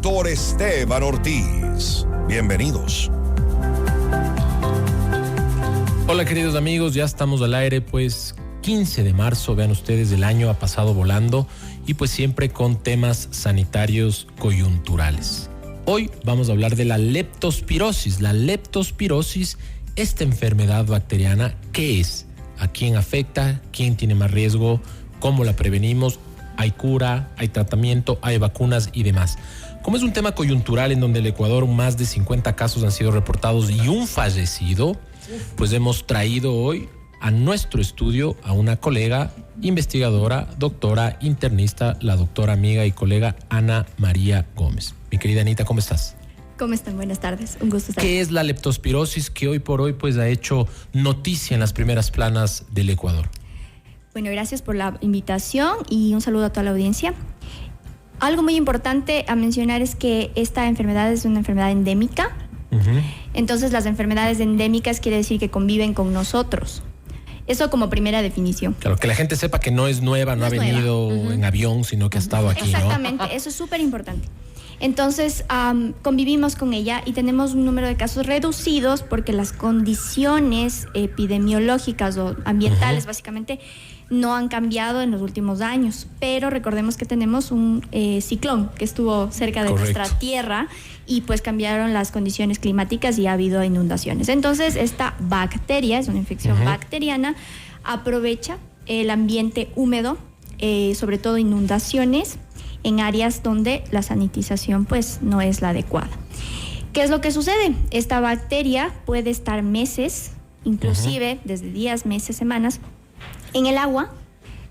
doctor Esteban Ortiz. Bienvenidos. Hola queridos amigos, ya estamos al aire, pues 15 de marzo, vean ustedes, el año ha pasado volando y pues siempre con temas sanitarios coyunturales. Hoy vamos a hablar de la leptospirosis. La leptospirosis, esta enfermedad bacteriana, ¿qué es? ¿A quién afecta? ¿Quién tiene más riesgo? ¿Cómo la prevenimos? ¿Hay cura? ¿Hay tratamiento? ¿Hay vacunas y demás? Como es un tema coyuntural en donde el Ecuador más de 50 casos han sido reportados y un fallecido, pues hemos traído hoy a nuestro estudio a una colega investigadora, doctora, internista, la doctora amiga y colega Ana María Gómez. Mi querida Anita, ¿cómo estás? ¿Cómo están? Buenas tardes, un gusto estar aquí. ¿Qué es la leptospirosis que hoy por hoy pues ha hecho noticia en las primeras planas del Ecuador? Bueno, gracias por la invitación y un saludo a toda la audiencia. Algo muy importante a mencionar es que esta enfermedad es una enfermedad endémica. Entonces, las enfermedades endémicas quiere decir que conviven con nosotros. Eso como primera definición. Claro, que la gente sepa que no es nueva, no ha venido en avión, sino que ha estado aquí, Exactamente, ¿no? eso es súper importante. Entonces, convivimos con ella y tenemos un número de casos reducidos porque las condiciones epidemiológicas o ambientales, básicamente, no han cambiado en los últimos años. Pero recordemos que tenemos un ciclón que estuvo cerca de nuestra tierra y pues cambiaron las condiciones climáticas y ha habido inundaciones. Entonces, esta bacteria, es una infección bacteriana, aprovecha el ambiente húmedo, sobre todo inundaciones, en áreas donde la sanitización pues no es la adecuada. ¿Qué es lo que sucede? Esta bacteria puede estar meses, inclusive desde días, meses, semanas, en el agua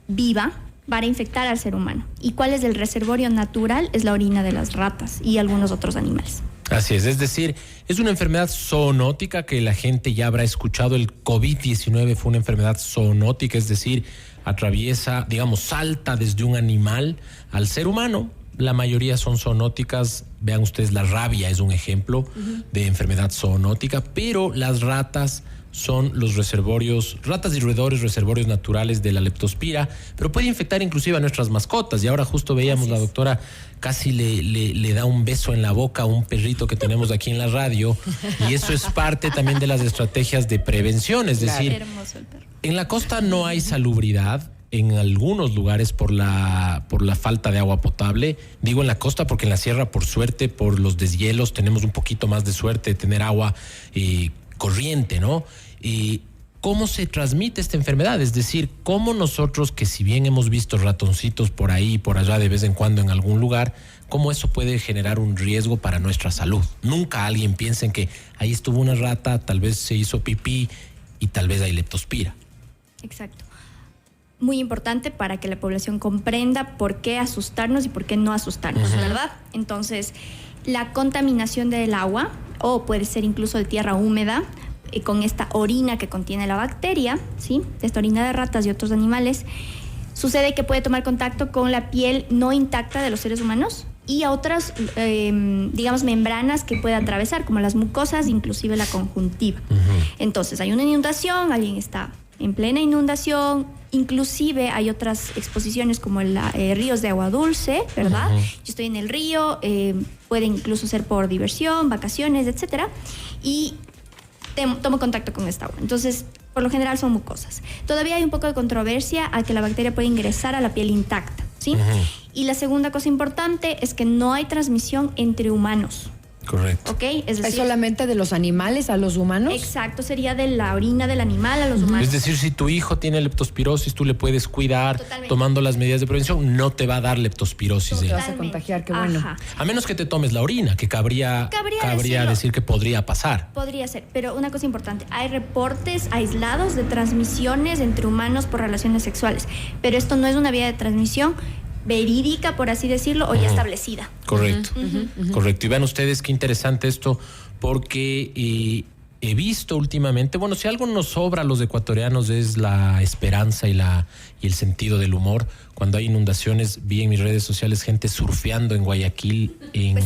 viva para infectar al ser humano. ¿Y cuál es el reservorio natural? Es la orina de las ratas y algunos otros animales. Así es decir, es una enfermedad zoonótica que la gente ya habrá escuchado. El COVID-19 fue una enfermedad zoonótica, es decir, atraviesa, digamos, salta desde un animal al ser humano. La mayoría son zoonóticas. Vean ustedes, la rabia es un ejemplo de enfermedad zoonótica, pero las ratas son los reservorios, ratas y roedores, reservorios naturales de la leptospira, pero puede infectar inclusive a nuestras mascotas. Y ahora justo veíamos, la doctora casi le da un beso en la boca a un perrito que tenemos aquí en la radio, y eso es parte también de las estrategias de prevención. Es decir, hermoso el perro. En la costa no hay salubridad en algunos lugares por la falta de agua potable. Digo en la costa porque en la sierra, por suerte, por los deshielos, tenemos un poquito más de suerte de tener agua corriente, ¿no? ¿Cómo se transmite esta enfermedad? Es decir, ¿cómo nosotros, que si bien hemos visto ratoncitos por ahí y por allá de vez en cuando en algún lugar, cómo eso puede generar un riesgo para nuestra salud? Nunca alguien piensa en que ahí estuvo una rata, tal vez se hizo pipí y tal vez hay leptospira. Exacto. Muy importante para que la población comprenda por qué asustarnos y por qué no asustarnos, ¿verdad? Entonces, la contaminación del agua, o puede ser incluso de tierra húmeda, con esta orina que contiene la bacteria, ¿sí? Esta orina de ratas y otros animales, sucede que puede tomar contacto con la piel no intacta de los seres humanos y a otras, digamos, membranas que puede atravesar, como las mucosas, inclusive la conjuntiva. Entonces, hay una inundación, alguien está en plena inundación, inclusive hay otras exposiciones como ríos de agua dulce, ¿verdad? Yo estoy en el río, puede incluso ser por diversión, vacaciones, etcétera, y tomo contacto con esta agua. Entonces, por lo general son mucosas. Todavía hay un poco de controversia a que la bacteria puede ingresar a la piel intacta, ¿sí? Y la segunda cosa importante es que no hay transmisión entre humanos. Correcto. ¿Ok? Es decir, ¿es solamente de los animales a los humanos? Exacto, sería de la orina del animal a los humanos. Es decir, si tu hijo tiene leptospirosis, tú le puedes cuidar. Totalmente. Tomando las medidas de prevención, no te va a dar leptospirosis. Te vas a contagiar, qué bueno. Ajá. A menos que te tomes la orina, que cabría decir que podría pasar. Podría ser, pero una cosa importante, hay reportes aislados de transmisiones entre humanos por relaciones sexuales, pero esto no es una vía de transmisión verídica, por así decirlo, o ya establecida. Correcto, correcto. Y vean ustedes qué interesante esto, porque he visto últimamente, bueno, si algo nos sobra a los ecuatorianos es la esperanza y el sentido del humor. Cuando hay inundaciones, vi en mis redes sociales gente surfeando en Guayaquil en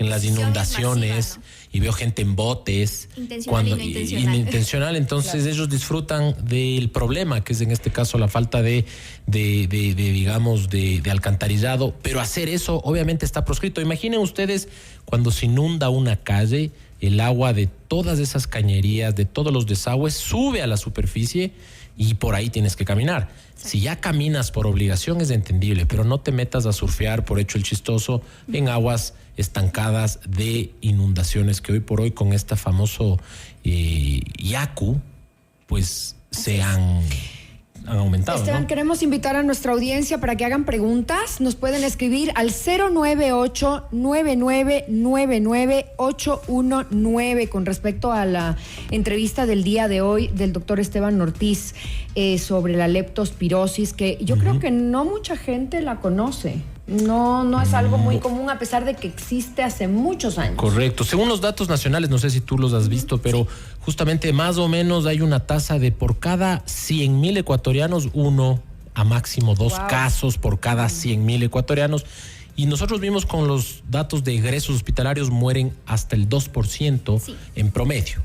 las inundaciones, masiva, ¿no? Y veo gente en botes. Intencional y no intencional. Intencional, entonces claro, ellos disfrutan del problema, que es en este caso la falta de alcantarillado, pero hacer eso obviamente está proscrito. Imaginen ustedes cuando se inunda una calle, el agua de todas esas cañerías, de todos los desagües, sube a la superficie y por ahí tienes que caminar. Sí. Si ya caminas por obligación es entendible, pero no te metas a surfear por hecho el chistoso en aguas estancadas de inundaciones que hoy por hoy con este famoso Yaku, pues se han aumentado. Esteban, ¿no? Queremos invitar a nuestra audiencia para que hagan preguntas. Nos pueden escribir al 098-9999-819 con respecto a la entrevista del día de hoy del doctor Esteban Ortiz sobre la leptospirosis, que yo creo que no mucha gente la conoce. No es algo muy común, a pesar de que existe hace muchos años. Correcto. Según los datos nacionales, no sé si tú los has visto, pero justamente más o menos hay una tasa de por cada 100,000 ecuatorianos, 1 a máximo 2 casos por cada 100,000 ecuatorianos. Y nosotros vimos con los datos de egresos hospitalarios mueren hasta el 2% en promedio.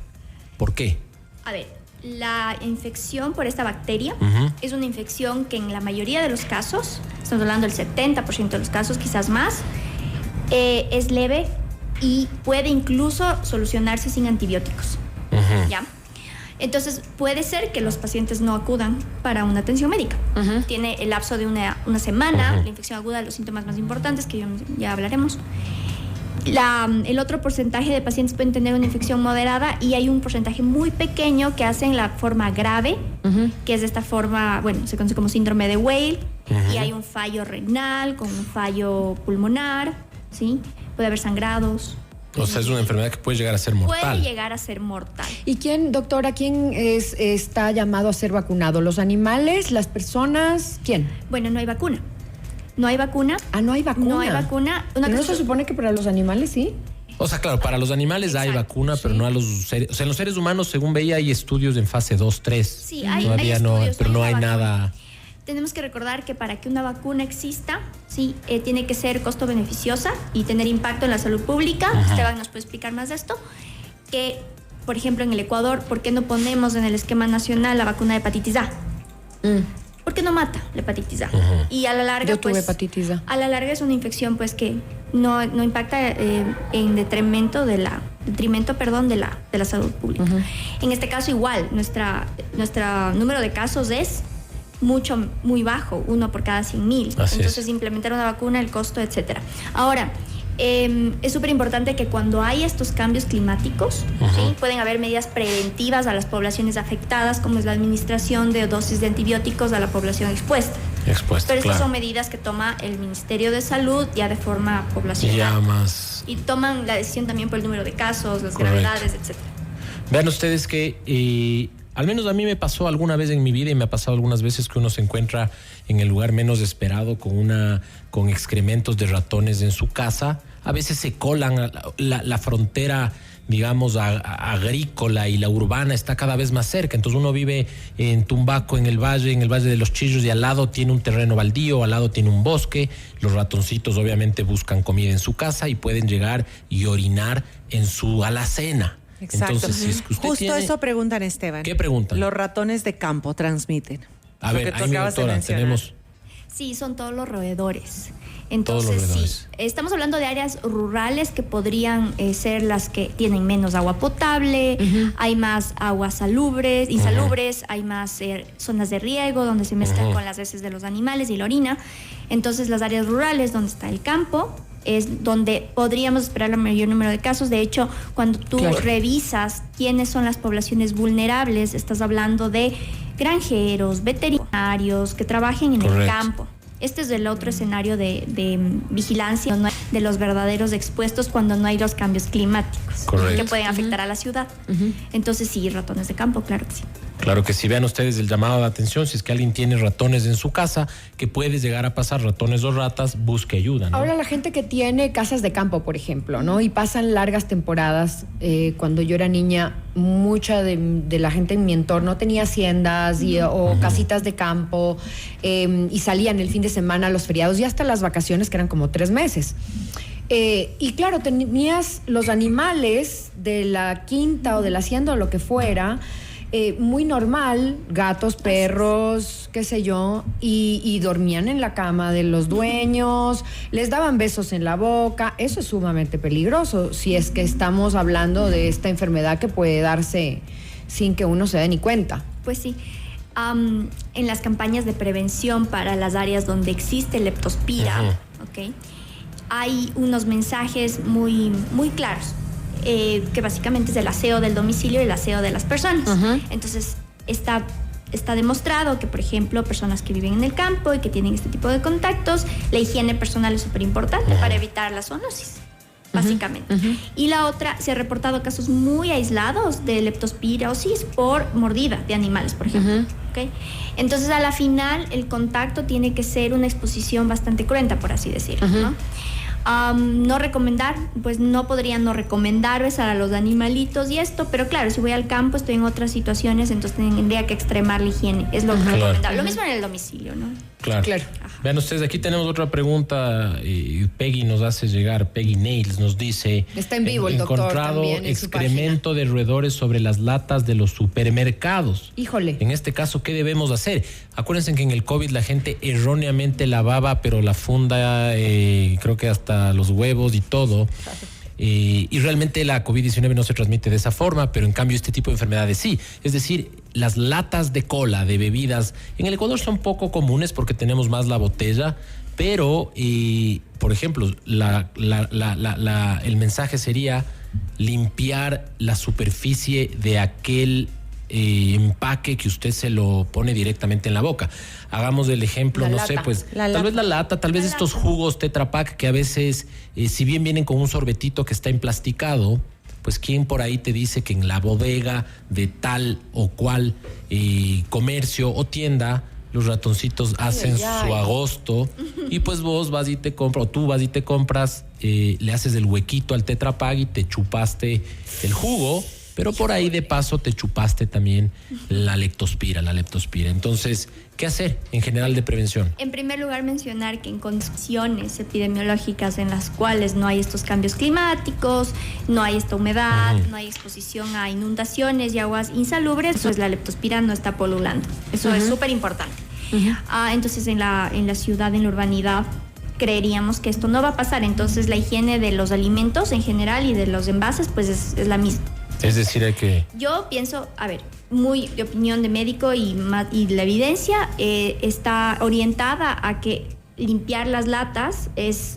¿Por qué? A ver, la infección por esta bacteria es una infección que en la mayoría de los casos, estamos hablando del 70% de los casos, quizás más, es leve y puede incluso solucionarse sin antibióticos. ¿Ya? Entonces puede ser que los pacientes no acudan para una atención médica. Tiene el lapso de una semana, la infección aguda, los síntomas más importantes que ya hablaremos. El otro porcentaje de pacientes pueden tener una infección moderada y hay un porcentaje muy pequeño que hacen la forma grave, que es de esta forma, bueno, se conoce como síndrome de Weil, y hay un fallo renal con un fallo pulmonar, ¿sí? Puede haber sangrados. O sea, es una enfermedad que puede llegar a ser mortal. Puede llegar a ser mortal. ¿Y quién, doctora, quién está llamado a ser vacunado? ¿Los animales, las personas? ¿Quién? Bueno, no hay vacuna. No hay vacuna. Ah, no hay vacuna. No hay vacuna. ¿Pero no se supone que para los animales sí? O sea, claro, para los animales hay vacuna, pero no a los seres. O sea, en los seres humanos, según veía, hay estudios en fase 2, 3. Sí, hay todavía estudios, pero no hay nada. Tenemos que recordar que para que una vacuna exista, tiene que ser costo beneficiosa y tener impacto en la salud pública. Esteban nos puede explicar más de esto. Que, por ejemplo, en el Ecuador, ¿por qué no ponemos en el esquema nacional la vacuna de hepatitis A? Porque no mata la hepatitis A. Y a la larga, yo tuve hepatitis A. A la larga es una infección pues que no impacta en detrimento de la salud pública. En este caso igual, nuestro número de casos es muy bajo, 1 por cada 100,000. Entonces implementar una vacuna, el costo, etcétera. Ahora, es súper importante que cuando hay estos cambios climáticos, pueden haber medidas preventivas a las poblaciones afectadas, como es la administración de dosis de antibióticos a la población expuesta. Pero estas son medidas que toma el Ministerio de Salud ya de forma poblacional. Y toman la decisión también por el número de casos, las gravedades, etcétera. Vean ustedes que al menos a mí me pasó alguna vez en mi vida y me ha pasado algunas veces que uno se encuentra en el lugar menos esperado con excrementos de ratones en su casa. A veces se colan, la frontera, digamos, agrícola y la urbana está cada vez más cerca. Entonces uno vive en Tumbaco, en el valle de los Chillos, y al lado tiene un terreno baldío, al lado tiene un bosque. Los ratoncitos obviamente buscan comida en su casa y pueden llegar y orinar en su alacena. Exacto. Entonces, si es que usted justo eso preguntan, Esteban. ¿Qué preguntan? Los ratones de campo transmiten. A ver, ahí mi doctora, tenemos... Sí, son todos los roedores. Entonces, sí, estamos hablando de áreas rurales que podrían ser las que tienen menos agua potable, hay más aguas insalubres, hay más zonas de riego donde se mezclan con las heces de los animales y la orina. Entonces, las áreas rurales donde está el campo es donde podríamos esperar el mayor número de casos. De hecho, cuando tú revisas quiénes son las poblaciones vulnerables, estás hablando de granjeros, veterinarios que trabajen en el campo. Este es el otro escenario de vigilancia de los verdaderos expuestos cuando no hay los cambios climáticos que pueden afectar a la ciudad. Entonces sí, ratones de campo, claro que sí. Claro que sí, vean ustedes el llamado de atención, si es que alguien tiene ratones en su casa, que puede llegar a pasar ratones o ratas, busque ayuda, ¿no? Ahora la gente que tiene casas de campo, por ejemplo, ¿no? Y pasan largas temporadas, cuando yo era niña, mucha de la gente en mi entorno tenía haciendas o casitas de campo, y salían el fin de semana, los feriados y hasta las vacaciones, que eran como 3 meses. Y claro, tenías los animales de la quinta o de la hacienda o lo que fuera, muy normal, gatos, perros, qué sé yo, y dormían en la cama de los dueños, les daban besos en la boca. Eso es sumamente peligroso si es que estamos hablando de esta enfermedad que puede darse sin que uno se dé ni cuenta. Pues sí. En las campañas de prevención para las áreas donde existe leptospira, ¿ok?, hay unos mensajes muy, muy claros, que básicamente es el aseo del domicilio y el aseo de las personas. Entonces, está demostrado que, por ejemplo, personas que viven en el campo y que tienen este tipo de contactos, la higiene personal es súper importante para evitar la zoonosis, básicamente. Y la otra, se han reportado casos muy aislados de leptospirosis por mordida de animales, por ejemplo. ¿Okay? Entonces, a la final, el contacto tiene que ser una exposición bastante cruenta, por así decirlo, ¿no? No recomendar, pues no podría no recomendar besar a los animalitos y esto, pero claro, si voy al campo, estoy en otras situaciones, entonces tendría que extremar la higiene, es lo recomendable. Lo mismo en el domicilio, ¿no? Claro. Vean ustedes, aquí tenemos otra pregunta, Peggy nos hace llegar, Peggy Nails nos dice: está en vivo el doctor encontrado también en excremento de roedores sobre las latas de los supermercados. Híjole. En este caso, ¿qué debemos hacer? Acuérdense que en el COVID la gente erróneamente lavaba, pero la funda, creo que hasta los huevos y todo. Y realmente la COVID-19 no se transmite de esa forma, pero en cambio este tipo de enfermedades sí. Es decir, las latas de cola de bebidas en el Ecuador son poco comunes porque tenemos más la botella, pero, por ejemplo, el mensaje sería limpiar la superficie de aquel empaque que usted se lo pone directamente en la boca. Hagamos el ejemplo, no sé, pues tal vez la lata, tal vez estos jugos Tetra Pak que a veces, si bien vienen con un sorbetito que está emplasticado, pues quién por ahí te dice que en la bodega de tal o cual comercio o tienda los ratoncitos hacen su agosto, y pues vos vas y te compras, o tú vas y te compras, le haces el huequito al Tetra Pak y te chupaste el jugo, pero por ahí de paso te chupaste también la leptospira. Entonces, ¿qué hacer en general de prevención? En primer lugar, mencionar que en condiciones epidemiológicas en las cuales no hay estos cambios climáticos, no hay esta humedad, no hay exposición a inundaciones y aguas insalubres, pues la leptospira no está polulando. Eso es súper importante. Entonces, en la ciudad, en la urbanidad, creeríamos que esto no va a pasar. Entonces, la higiene de los alimentos en general y de los envases, pues es la misma. Es decir, hay que... Yo pienso, a ver, muy de opinión de médico y la evidencia está orientada a que limpiar las latas es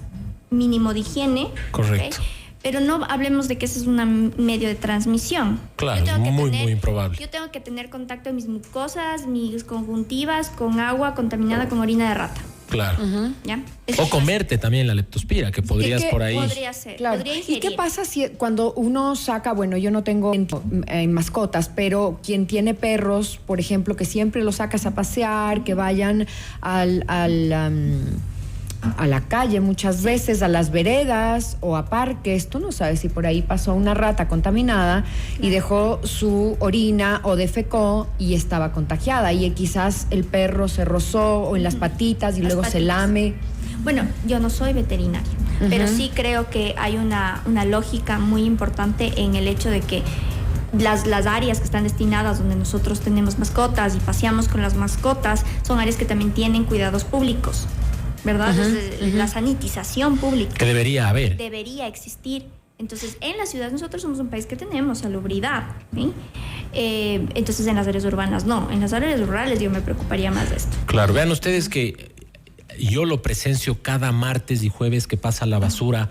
mínimo de higiene. Correcto. ¿Okay? Pero no hablemos de que ese es un medio de transmisión. Claro, muy improbable. Yo tengo que tener contacto de mis mucosas, mis conjuntivas, con agua contaminada con orina de rata. Claro. ¿Ya? O comerte también la leptospira, que podrías por ahí... Podría ser. Claro. Podría ¿Y qué pasa si cuando uno saca, bueno, yo no tengo mascotas, pero quien tiene perros, por ejemplo, que siempre los sacas a pasear, que vayan a la calle muchas veces, a las veredas o a parques, tú no sabes si por ahí pasó una rata contaminada y dejó su orina o defecó y estaba contagiada, y quizás el perro se rozó o en las patitas y luego se lame? Bueno, yo no soy veterinario, pero sí creo que hay una lógica muy importante en el hecho de que las áreas que están destinadas donde nosotros tenemos mascotas y paseamos con las mascotas son áreas que también tienen cuidados públicos, ¿verdad? La sanitización pública. Que debería haber. Debería existir. Entonces, en las ciudades nosotros somos un país que tenemos salubridad, ¿sí? Entonces, en las áreas urbanas no. En las áreas rurales yo me preocuparía más de esto. Claro, vean ustedes que yo lo presencio cada martes y jueves que pasa la basura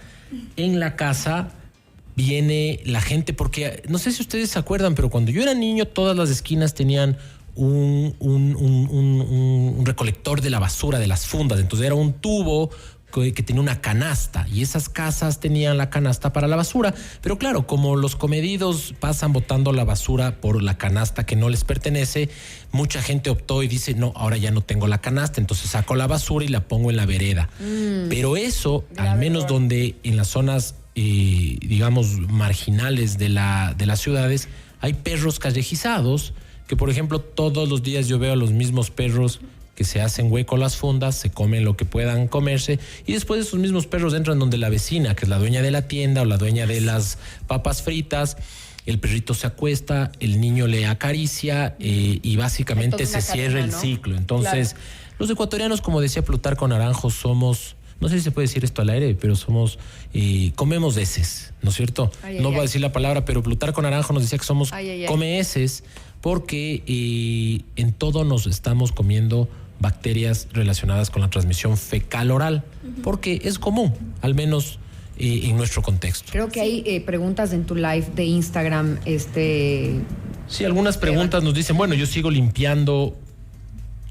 en la casa. Viene la gente, porque no sé si ustedes se acuerdan, pero cuando yo era niño todas las esquinas tenían un recolector de la basura, de las fundas. Entonces era un tubo que tenía una canasta y esas casas tenían la canasta para la basura. Pero claro, como los comedidos pasan botando la basura por la canasta que no les pertenece, mucha gente optó y dice, no, ahora ya no tengo la canasta, entonces saco la basura y la pongo en la vereda. Pero eso, al menos donde en las zonas, digamos, marginales de las ciudades, hay perros callejizados que, por ejemplo, todos los días yo veo a los mismos perros que se hacen hueco las fundas, se comen lo que puedan comerse y después esos mismos perros entran donde la vecina, que es la dueña de la tienda o la dueña de las papas fritas. El perrito se acuesta, el niño le acaricia y básicamente se cierra el ciclo. Entonces, los ecuatorianos, como decía Plutarco Naranjo, somos, no sé si se puede decir esto al aire, pero somos, comemos heces, ¿no es cierto? No voy a decir la palabra, pero Plutarco Naranjo nos decía que somos come heces porque en todo nos estamos comiendo bacterias relacionadas con la transmisión fecal-oral, porque es común, al menos en nuestro contexto. Creo que hay preguntas en tu live de Instagram. Sí, algunas preguntas nos dicen, bueno, yo sigo limpiando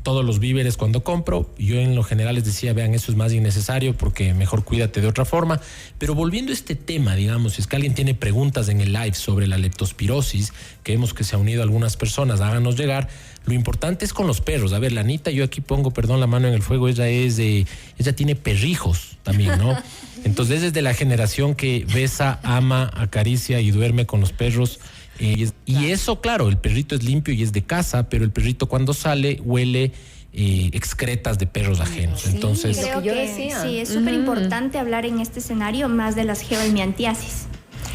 todos los víveres cuando compro. Yo en lo general les decía, vean, eso es más innecesario porque mejor cuídate de otra forma. Pero volviendo a este tema, digamos, si es que alguien tiene preguntas en el live sobre la leptospirosis, que vemos que se han unido algunas personas, háganos llegar. Lo importante es con los perros. A ver, la Anita, yo aquí pongo, perdón, la mano en el fuego, ella tiene perrijos también, ¿no? Entonces es de la generación que besa, ama, acaricia y duerme con los perros. Y eso, claro, el perrito es limpio y es de casa, pero el perrito cuando sale huele excretas de perros ajenos. Entonces, creo lo que yo que decía. sí, es súper importante hablar en este escenario más de las geohelmintiasis,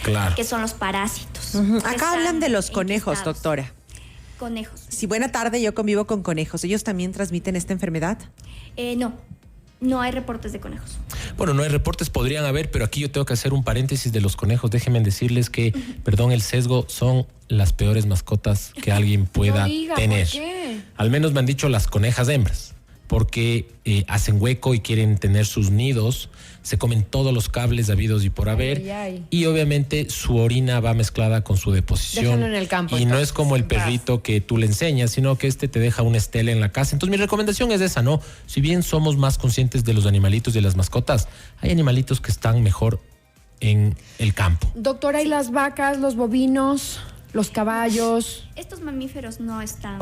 claro, que son los parásitos. Acá hablan de los conejos, doctora. Conejos. Sí, buena tarde, yo convivo con conejos. ¿Ellos también transmiten esta enfermedad? No hay reportes de conejos. Bueno, no hay reportes, podrían haber, pero aquí yo tengo que hacer un paréntesis de los conejos. Déjenme decirles que, perdón, el sesgo, son las peores mascotas que alguien pueda tener. ¿Por qué? Al menos me han dicho las conejas hembras, porque hacen hueco y quieren tener sus nidos, se comen todos los cables habidos y por haber, y obviamente su orina va mezclada con su deposición. Déjalo en el campo, y no es como el perrito que tú le enseñas, sino que te deja una estela en la casa. Entonces mi recomendación es esa, ¿no? Si bien somos más conscientes de los animalitos y de las mascotas, hay animalitos que están mejor en el campo. Doctora, ¿y las vacas, los bovinos, los caballos? Estos mamíferos no están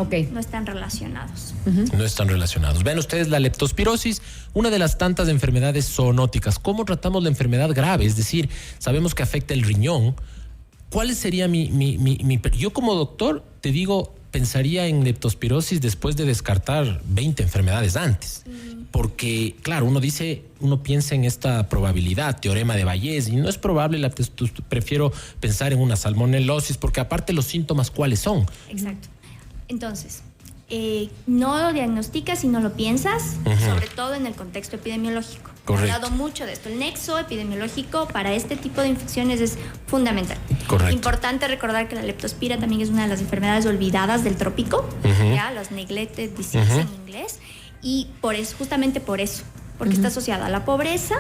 relacionados. No están relacionados. Vean ustedes la leptospirosis, una de las tantas enfermedades zoonóticas. ¿Cómo tratamos la enfermedad grave? Es decir, sabemos que afecta el riñón. ¿Cuál sería yo como doctor, te digo, pensaría en leptospirosis después de descartar 20 enfermedades antes? Porque, claro, uno piensa en esta probabilidad, teorema de Bayes, y no es probable, prefiero pensar en una salmonelosis, porque aparte los síntomas, ¿cuáles son? Exacto. Entonces, no lo diagnosticas y no lo piensas, sobre todo en el contexto epidemiológico. Correcto. He hablado mucho de esto. El nexo epidemiológico para este tipo de infecciones es fundamental. Correcto. Importante recordar que la leptospira también es una de las enfermedades olvidadas del trópico, ¿ya? Las neglected disease en inglés. Y justamente por eso, porque está asociada a la pobreza,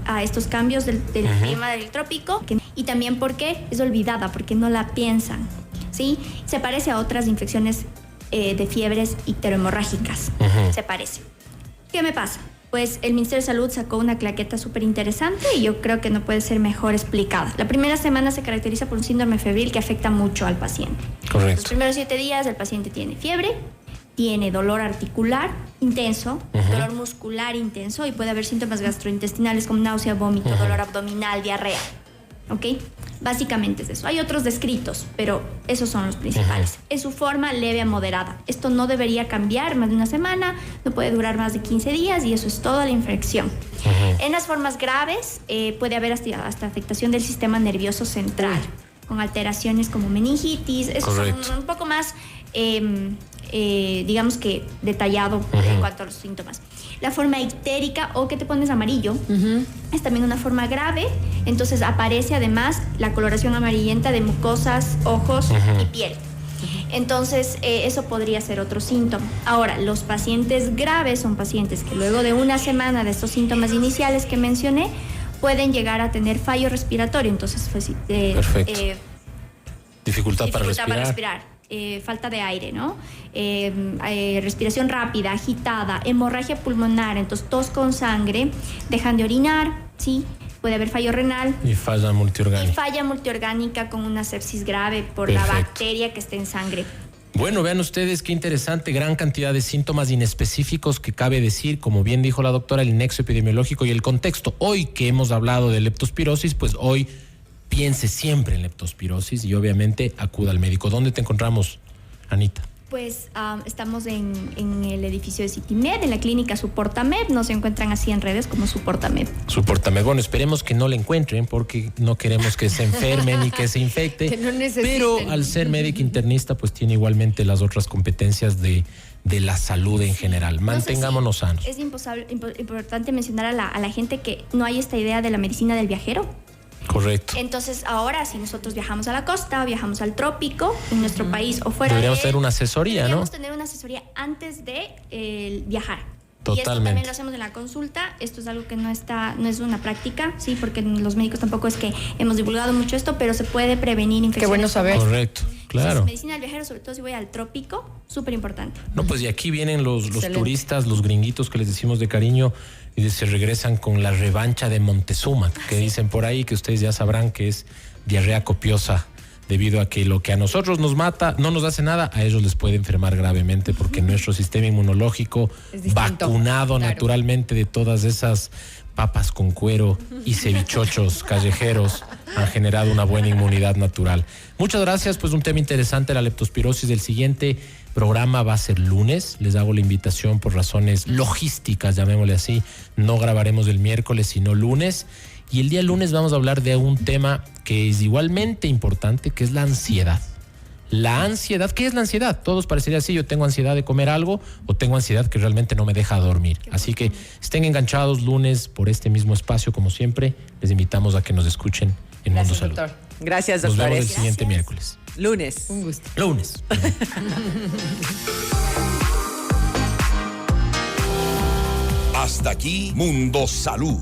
a estos cambios del clima del trópico, y también porque es olvidada, porque no la piensan, ¿sí? Se parece a otras infecciones de fiebres icterohemorrágicas, se parece. ¿Qué me pasa? Pues el Ministerio de Salud sacó una claqueta súper interesante y yo creo que no puede ser mejor explicada. La primera semana se caracteriza por un síndrome febril que afecta mucho al paciente. Correcto. Los primeros 7 días el paciente tiene fiebre, tiene dolor articular intenso, dolor muscular intenso y puede haber síntomas gastrointestinales como náusea, vómito, dolor abdominal, diarrea. ¿Ok? Básicamente es eso. Hay otros descritos, pero esos son los principales. Es su forma leve a moderada. Esto no debería cambiar más de una semana, no puede durar más de 15 días y eso es toda la infección. En las formas graves puede haber hasta afectación del sistema nervioso central, con alteraciones como meningitis. Eso es un poco más... digamos que detallado en cuanto a los síntomas. La forma ictérica o que te pones amarillo es también una forma grave, entonces aparece además la coloración amarillenta de mucosas, ojos y piel. Entonces eso podría ser otro síntoma. Ahora, los pacientes graves son pacientes que luego de una semana de estos síntomas iniciales que mencioné pueden llegar a tener fallo respiratorio, entonces perfecto. Dificultad para respirar. falta de aire, ¿no? Respiración rápida, agitada, hemorragia pulmonar, entonces tos con sangre, dejan de orinar, ¿sí? Puede haber fallo renal. Y falla multiorgánica. Y falla multiorgánica con una sepsis grave por Perfecto. la bacteria que está en sangre. Bueno, vean ustedes qué interesante, gran cantidad de síntomas inespecíficos que cabe decir, como bien dijo la doctora, el nexo epidemiológico y el contexto. Hoy que hemos hablado de leptospirosis, pues hoy piense siempre en leptospirosis y obviamente acuda al médico. ¿Dónde te encontramos, Anita? Pues estamos en el edificio de Citimed, en la clínica Suportamed. Nos encuentran así en redes como Suportamed. Suportamed. Bueno, esperemos que no le encuentren porque no queremos que se enferme ni que se infecte. Que no necesiten. Pero al ser médico internista, pues tiene igualmente las otras competencias de la salud en general. Mantengámonos sanos. Es importante mencionar a la gente que no hay esta idea de la medicina del viajero. Correcto. Entonces, ahora, si nosotros viajamos a la costa, viajamos al trópico, en nuestro país o fuera Deberíamos de tener una asesoría, ¿no? Deberíamos tener una asesoría antes de viajar. Y esto Totalmente. también lo hacemos en la consulta. Esto es algo que no es una práctica, sí, porque los médicos tampoco es que hemos divulgado mucho esto, pero se puede prevenir infecciones. Qué bueno saber. Correcto, claro. Entonces, medicina del viajero, sobre todo si voy al trópico, súper importante. No, pues y aquí vienen los Excelente. turistas, los gringuitos que les decimos de cariño y se regresan con la revancha de Montezuma, que dicen por ahí que ustedes ya sabrán que es diarrea copiosa debido a que lo que a nosotros nos mata no nos hace nada, a ellos les puede enfermar gravemente porque nuestro sistema inmunológico Es distinto, vacunado claro. naturalmente de todas esas papas con cuero y cevichochos callejeros han generado una buena inmunidad natural. Muchas gracias, pues un tema interesante, la leptospirosis. El siguiente programa va a ser lunes. Les hago la invitación por razones logísticas, llamémosle así. No grabaremos el miércoles, sino lunes. Y el día lunes vamos a hablar de un tema que es igualmente importante, que es la ansiedad. La ansiedad, ¿qué es la ansiedad? Todos parecería así, yo tengo ansiedad de comer algo o tengo ansiedad que realmente no me deja dormir. Así que estén enganchados lunes por este mismo espacio, como siempre. Les invitamos a que nos escuchen en Mundo Gracias, Salud. doctor. Gracias, Nos vemos el doctores. siguiente miércoles. Lunes. Un gusto. Lunes. Hasta aquí Mundo Salud